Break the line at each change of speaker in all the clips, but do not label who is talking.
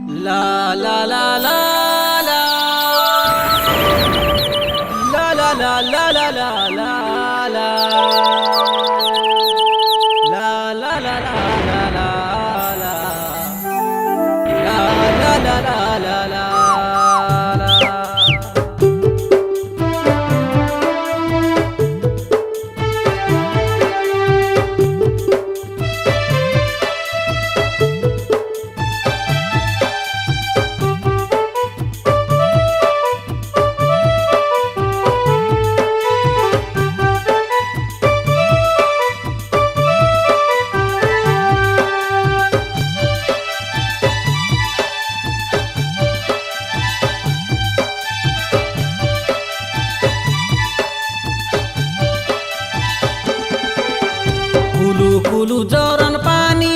La la la la la la la la la la la la la la la la la la la la. कुलू कुलू जोरन पानी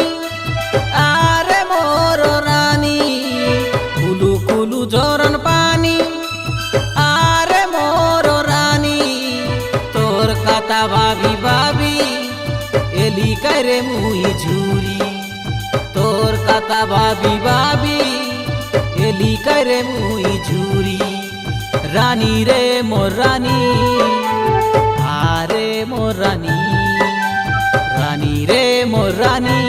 आरे मोर रानी, कुलू कुलू जोरन पानी आरे मोर रानी, तोर कथा भाभी भाभी एली करे मुई झूरी, तोर कथा भाभी भाभी एली करे मुई झूरी। रानी रे मोर रानी आरे मोर रानी, रानी रे मोर रानी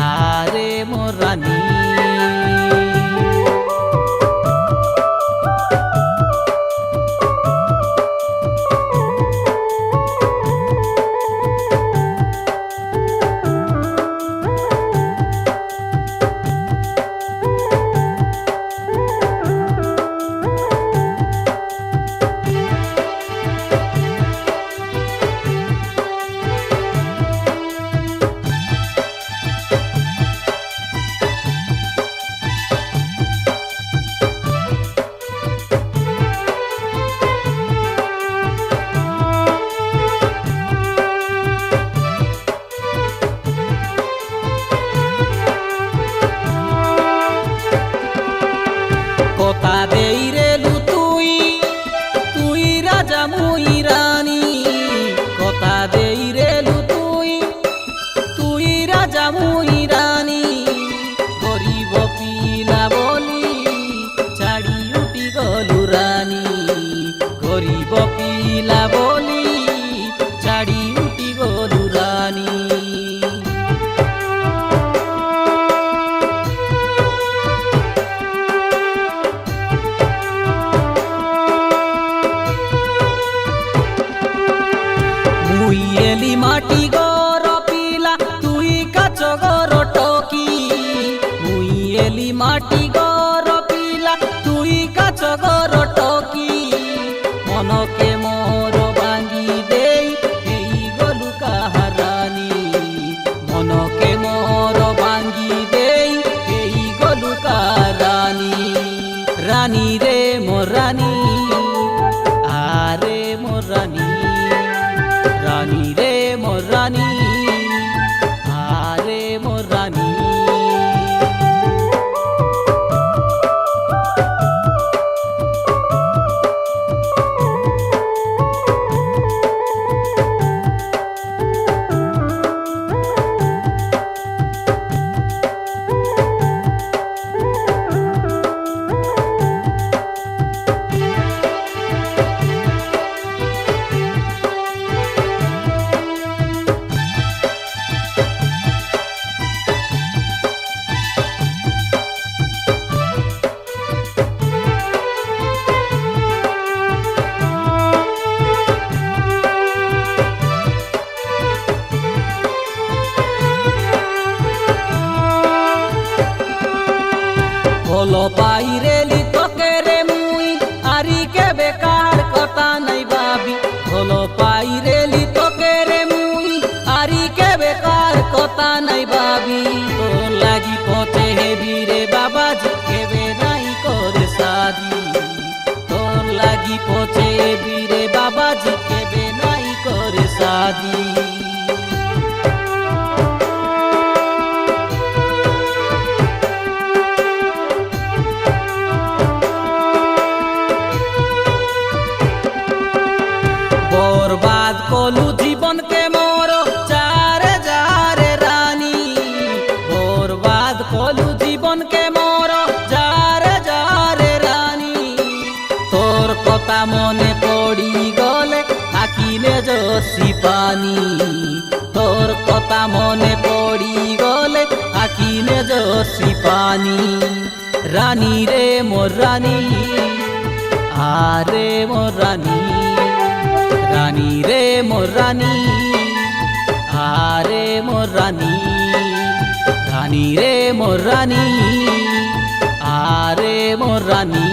आरे मोर रानी। কথা দেই রেলু তুই তুই রাজা মুই রানী, কথা দেই রেলু তুই তুই রাজা মুই রানী। গরিব পিলা বলি ছাড়ি উঠি গলু রানী, গরিব পিলা বলি ছাড়ি উঠি গলু রানী। মুই এলি মাটি গর পিলা তুই কাচ গর টকি, মুই এলি মাটি গর পিলা তুই কাচ গর টকি। মনকে মোর ভাঙ্গি দেই এই গলু কাহারানি, মনকে মোর ভাঙ্গি দেই এই গলু কাহারানি। রানী রে মোর রানী আরে মোর রানী, রানী রে মোর রানী আরে মোর রানী। ভালো পাইরেলি তোকে রে মুই আরি কে বেকার কথা নাই ভাবি, ভালো পাইরেলি তোকে রে মুই আরি কে বেকার কথা নাই ভাবি। তোর লাগি পথে হেবি রে বাবাজি কেবে নাই করে শাদি, তোর লাগি পথে হেবি রে বাবাজি কেবে নাই করে শাদি। बर्बाद कलू जीवन के मोर चारे जारे रानी, बर्बाद कलू जीवन জীবনকে মর যারে যারে রানী তোর কথা মনে পড়ি গলে আখিলে জসি পানি তোর কথা মনে পড়ি গলে আখিলে জসি পানি রানী রে মোর রানী আরে মোর রানী রানী রে মোর রানী আরে মোর রানী রানী রে মোর রানী আরে মোর রানী